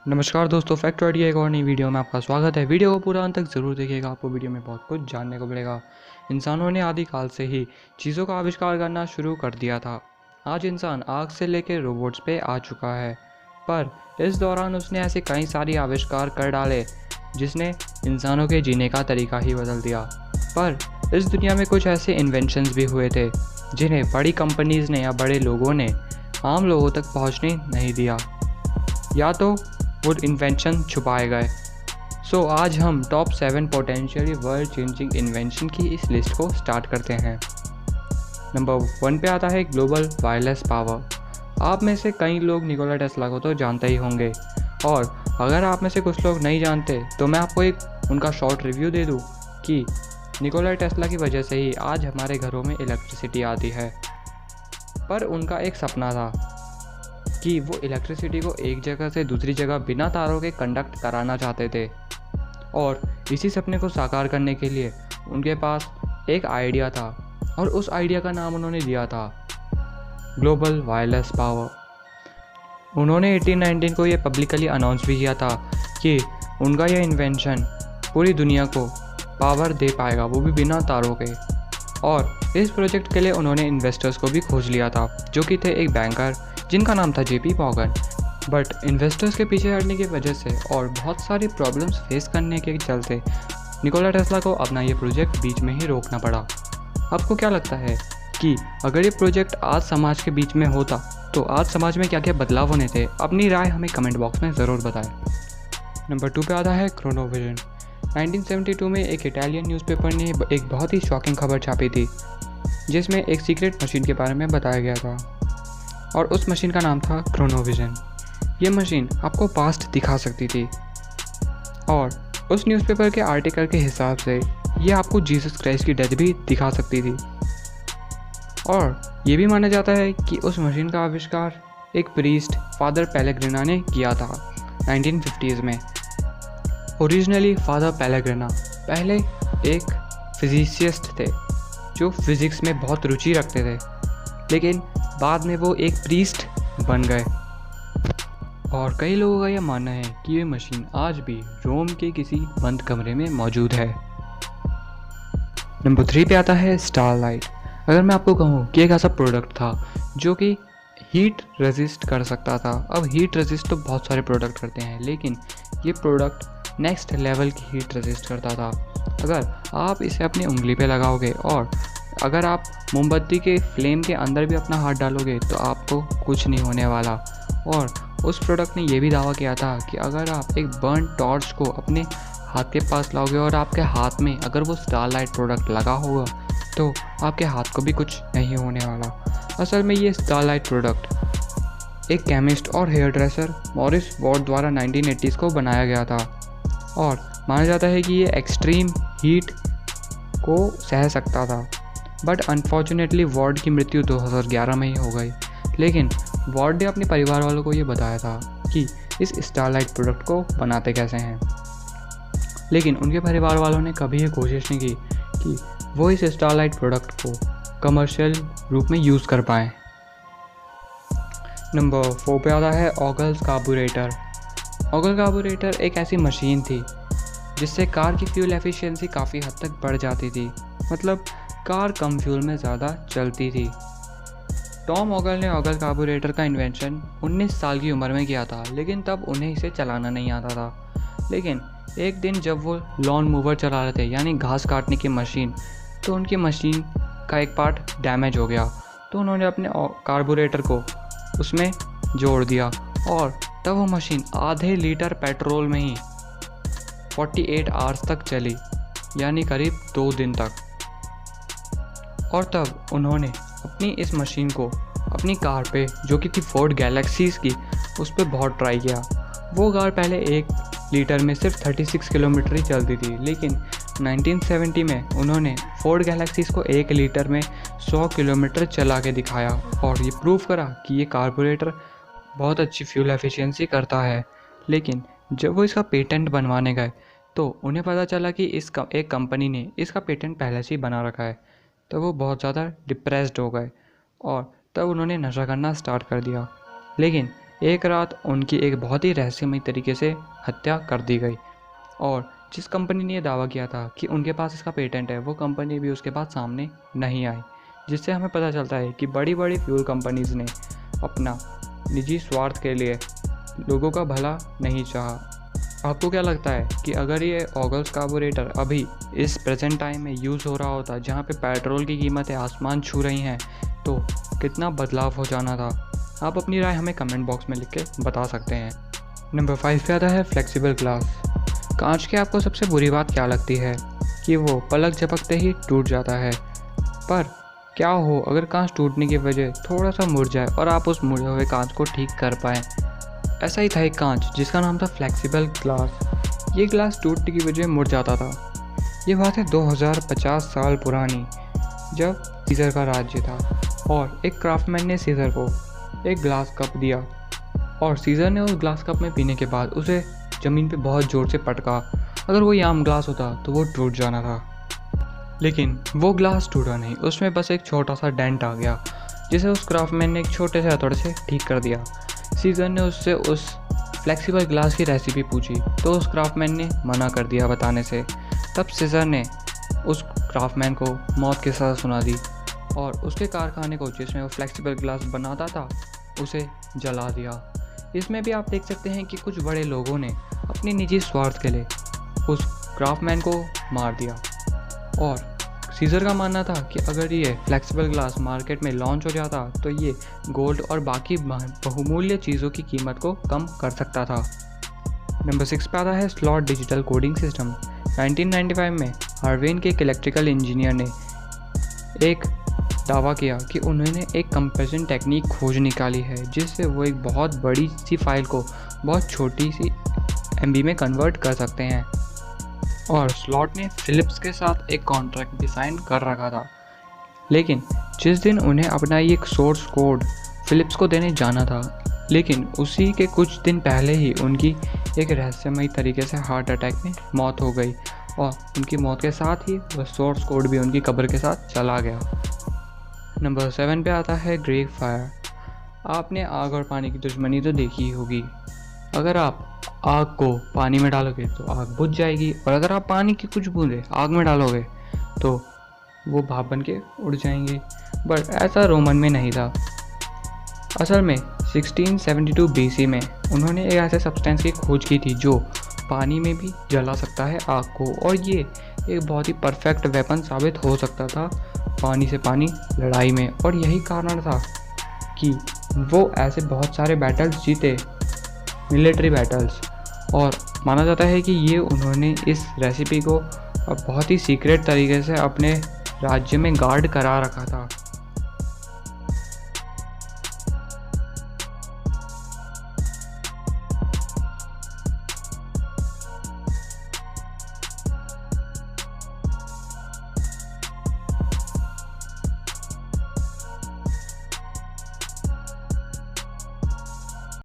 नमस्कार दोस्तों, fact idea एक और नई वीडियो में आपका स्वागत है। वीडियो को पूरा अंत तक ज़रूर देखिएगा, आपको वीडियो में बहुत कुछ जानने को मिलेगा। इंसानों ने आदिकाल से ही चीज़ों का आविष्कार करना शुरू कर दिया था। आज इंसान आग से लेकर रोबोट्स पे आ चुका है, पर इस दौरान उसने ऐसे कई सारे आविष्कार कर डाले जिसने इंसानों के जीने का तरीका ही बदल दिया। पर इस दुनिया में कुछ ऐसे इन्वेंशंस भी हुए थे जिन्हें बड़ी कंपनीज़ ने या बड़े लोगों ने आम लोगों तक पहुँचने नहीं दिया, या तो वो इन्वेंशन छुपाए गए। सो आज हम top 7 potentially world changing invention की इस लिस्ट को स्टार्ट करते हैं। नंबर 1 पे आता है ग्लोबल वायरलेस पावर। आप में से कई लोग निकोला टेस्ला को तो जानते ही होंगे, और अगर आप में से कुछ लोग नहीं जानते तो मैं आपको एक उनका शॉर्ट रिव्यू दे दूं कि निकोला टेस्ला की वजह से ही आज हमारे घरों में इलेक्ट्रिसिटी आती है। पर उनका एक सपना था कि वो इलेक्ट्रिसिटी को एक जगह से दूसरी जगह बिना तारों के कंडक्ट कराना चाहते थे, और इसी सपने को साकार करने के लिए उनके पास एक आइडिया था, और उस आइडिया का नाम उन्होंने दिया था ग्लोबल वायरलेस पावर। उन्होंने 1819 को ये पब्लिकली अनाउंस भी किया था कि उनका यह इन्वेंशन पूरी दुनिया को पावर दे पाएगा, वो भी बिना तारों के। और इस प्रोजेक्ट के लिए उन्होंने इन्वेस्टर्स को भी खोज लिया था, जो कि थे एक बैंकर जिनका नाम था जेपी मॉर्गन। बट इन्वेस्टर्स के पीछे हटने की वजह से और बहुत सारी प्रॉब्लम्स फेस करने के चलते निकोला टेस्ला को अपना ये प्रोजेक्ट बीच में ही रोकना पड़ा। आपको क्या लगता है कि अगर ये प्रोजेक्ट आज समाज के बीच में होता तो आज समाज में क्या क्या बदलाव होने थे? अपनी राय हमें कमेंट बॉक्स में ज़रूर बताएं। नंबर 2 पे आता है क्रोनोविजन। 1972 में एक इटालियन न्यूज़पेपर ने एक बहुत ही शॉकिंग खबर छापी थी, जिसमें एक सीक्रेट मशीन के बारे में बताया गया था, और उस मशीन का नाम था क्रोनोविजन। ये मशीन आपको पास्ट दिखा सकती थी, और उस न्यूज़पेपर के आर्टिकल के हिसाब से ये आपको जीसस क्राइस्ट की डेथ भी दिखा सकती थी। और ये भी माना जाता है कि उस मशीन का आविष्कार एक प्रीस्ट फादर पेलेग्रिना ने किया था 1950s में। ओरिजिनली फादर पेलेग्रिना पहले एक फिजिसिस्ट थे जो फिज़िक्स में बहुत रुचि रखते थे, लेकिन बाद में वो एक प्रीस्ट बन गए। और कई लोगों का यह मानना है कि ये मशीन आज भी रोम के किसी बंद कमरे में मौजूद है। नंबर 3 पे आता है स्टारलाइट। अगर मैं आपको कहूँ कि एक ऐसा प्रोडक्ट था जो कि हीट रेजिस्ट कर सकता था। अब हीट रेजिस्ट तो बहुत सारे प्रोडक्ट करते हैं, लेकिन ये प्रोडक्ट नेक्स्ट लेवल की हीट रेजिस्ट करता था। अगर आप इसे अपनी उंगली पे लगाओगे और अगर आप मोमबत्ती के फ्लेम के अंदर भी अपना हाथ डालोगे तो आपको कुछ नहीं होने वाला। और उस प्रोडक्ट ने यह भी दावा किया था कि अगर आप एक बर्न टॉर्च को अपने हाथ के पास लाओगे और आपके हाथ में अगर वो स्टारलाइट प्रोडक्ट लगा होगा तो आपके हाथ को भी कुछ नहीं होने वाला। असल में ये स्टारलाइट प्रोडक्ट एक केमिस्ट और हेयर ड्रेसर मॉरिस वार्ड द्वारा 1980s को बनाया गया था, और माना जाता है कि ये एक्सट्रीम हीट को सह सकता था। बट अनफॉर्चुनेटली वार्ड की मृत्यु 2011 में ही हो गई। लेकिन वार्ड ने अपने परिवार वालों को ये बताया था कि इस स्टारलाइट प्रोडक्ट को बनाते कैसे हैं, लेकिन उनके परिवार वालों ने कभी ये कोशिश नहीं की कि वो इस स्टारलाइट प्रोडक्ट को कमर्शियल रूप में यूज़ कर पाएँ। नंबर 4 पे आता है ऑगल्स कार्बोरेटर। ऑगल कार्बोरेटर एक ऐसी मशीन थी जिससे कार की फ्यूल एफिशिएंसी काफ़ी हद तक बढ़ जाती थी, मतलब कार कम फ्यूल में ज़्यादा चलती थी। टॉम ऑगल ने ऑगल कार्बोरेटर का इन्वेंशन 19 साल की उम्र में किया था, लेकिन तब उन्हें इसे चलाना नहीं आता था। लेकिन एक दिन जब वो लॉन मूवर चला रहे थे, यानी घास काटने की मशीन, तो उनकी मशीन का एक पार्ट डैमेज हो गया। तो उन्होंने अपने कार्बोरेटर को उसमें जोड़ दिया, और तब वो मशीन आधे लीटर पेट्रोल में ही 48 आवर्स तक चली, यानी करीब 2 दिन तक। और तब उन्होंने अपनी इस मशीन को अपनी कार पे, जो कि थी फोर्ड गैलेक्सीज की, उस पर बहुत ट्राई किया। वो कार पहले 1 लीटर में सिर्फ 36 किलोमीटर ही चलती थी, लेकिन 1970 में उन्होंने फोर्ड गैलेक्सीज को 1 लीटर में 100 किलोमीटर चला के दिखाया, और ये प्रूव करा कि ये कार्बोरेटर बहुत अच्छी फ्यूल एफिशिएंसी करता है। लेकिन जब वो इसका पेटेंट बनवाने गए तो उन्हें पता चला कि एक कंपनी ने इसका पेटेंट पहले से ही बना रखा है। तो वो बहुत ज़्यादा डिप्रेस्ड हो गए, और तब उन्होंने नशा करना स्टार्ट कर दिया। लेकिन एक रात उनकी एक बहुत ही रहस्यमय तरीके से हत्या कर दी गई। और जिस कंपनी ने ये दावा किया था कि उनके पास इसका पेटेंट है, वो कंपनी भी उसके बाद सामने नहीं आई, जिससे हमें पता चलता है कि बड़ी बड़ी फ्यूल कंपनीज़ ने अपना निजी स्वार्थ के लिए लोगों का भला नहीं चाहा। आपको क्या लगता है कि अगर ये ऑगल्स कार्बोरेटर अभी इस प्रेजेंट टाइम में यूज़ हो रहा होता, जहाँ पे पेट्रोल की कीमतें आसमान छू रही हैं, तो कितना बदलाव हो जाना था? आप अपनी राय हमें कमेंट बॉक्स में लिख के बता सकते हैं। नंबर 5 पे आता है फ्लेक्सिबल ग्लास। कांच की आपको सबसे बुरी बात क्या लगती है? कि वो पलक झपकते ही टूट जाता है। पर क्या हो अगर कांच टूटने की वजह थोड़ा सा मुड़ जाए और आप उस मुड़े हुए कांच को ठीक कर पाएँ? ऐसा ही था एक कांच जिसका नाम था फ्लेक्सिबल ग्लास। ये ग्लास टूटने की वजह मुड़ जाता था। ये बात है 2050 साल पुरानी, जब सीज़र का राज्य था और एक क्राफ्टमैन ने सीज़र को एक ग्लास कप दिया और सीज़र ने उस ग्लास कप में पीने के बाद उसे ज़मीन पे बहुत ज़ोर से पटका। अगर वो आम ग्लास होता तो वो टूट जाना था, लेकिन वो ग्लास टूटा नहीं, उसमें बस एक छोटा सा डेंट आ गया, जिसे उस क्राफ्टमैन ने एक छोटे से हथौड़े से ठीक कर दिया। सीज़र ने उससे उस फ्लेक्सिबल ग्लास की रेसिपी पूछी तो उस क्राफ्टमैन ने मना कर दिया बताने से। तब सीज़र ने उस क्राफ्टमैन को मौत की सज़ा सुना दी और उसके कारखाने को जिसमें वो फ्लेक्सिबल ग्लास बनाता था उसे जला दिया। इसमें भी आप देख सकते हैं कि कुछ बड़े लोगों ने अपने निजी स्वार्थ के लिए उस क्राफ्टमैन को मार दिया। और सीज़र का मानना था कि अगर ये फ्लेक्सिबल ग्लास मार्केट में लॉन्च हो जाता तो ये गोल्ड और बाकी बहुमूल्य चीज़ों की कीमत को कम कर सकता था। नंबर 6 पे आता है स्लॉट डिजिटल कोडिंग सिस्टम। 1995 में हार्वेन के एक इलेक्ट्रिकल इंजीनियर ने एक दावा किया कि उन्होंने एक कंप्रेशन टेक्निक खोज निकाली है, जिससे वो एक बहुत बड़ी सी फाइल को बहुत छोटी सी MB में कन्वर्ट कर सकते हैं। और स्लॉट ने फिलिप्स के साथ एक कॉन्ट्रैक्ट भी साइन कर रखा था, लेकिन जिस दिन उन्हें अपना ये सोर्स कोड फिलिप्स को देने जाना था, लेकिन उसी के कुछ दिन पहले ही उनकी एक रहस्यमयी तरीके से हार्ट अटैक में मौत हो गई और उनकी मौत के साथ ही वह सोर्स कोड भी उनकी कब्र के साथ चला गया। नंबर 7 पे आता है ग्रेग फायर। आपने आग और पानी की दुश्मनी तो देखी ही होगी। अगर आप आग को पानी में डालोगे तो आग बुझ जाएगी, और अगर आप पानी की कुछ बूंदें आग में डालोगे तो वो भाप बन के उड़ जाएंगी। बट ऐसा रोमन में नहीं था। असल में 1672 BC में उन्होंने एक ऐसे सब्सटेंस की खोज की थी जो पानी में भी जला सकता है आग को, और ये एक बहुत ही परफेक्ट वेपन साबित हो सकता था पानी से पानी लड़ाई में। और यही कारण था कि वो ऐसे बहुत सारे बैटल्स जीते, मिलिट्री बैटल्स। और माना जाता है कि ये उन्होंने इस रेसिपी को बहुत ही सीक्रेट तरीके से अपने राज्य में गार्ड करा रखा था।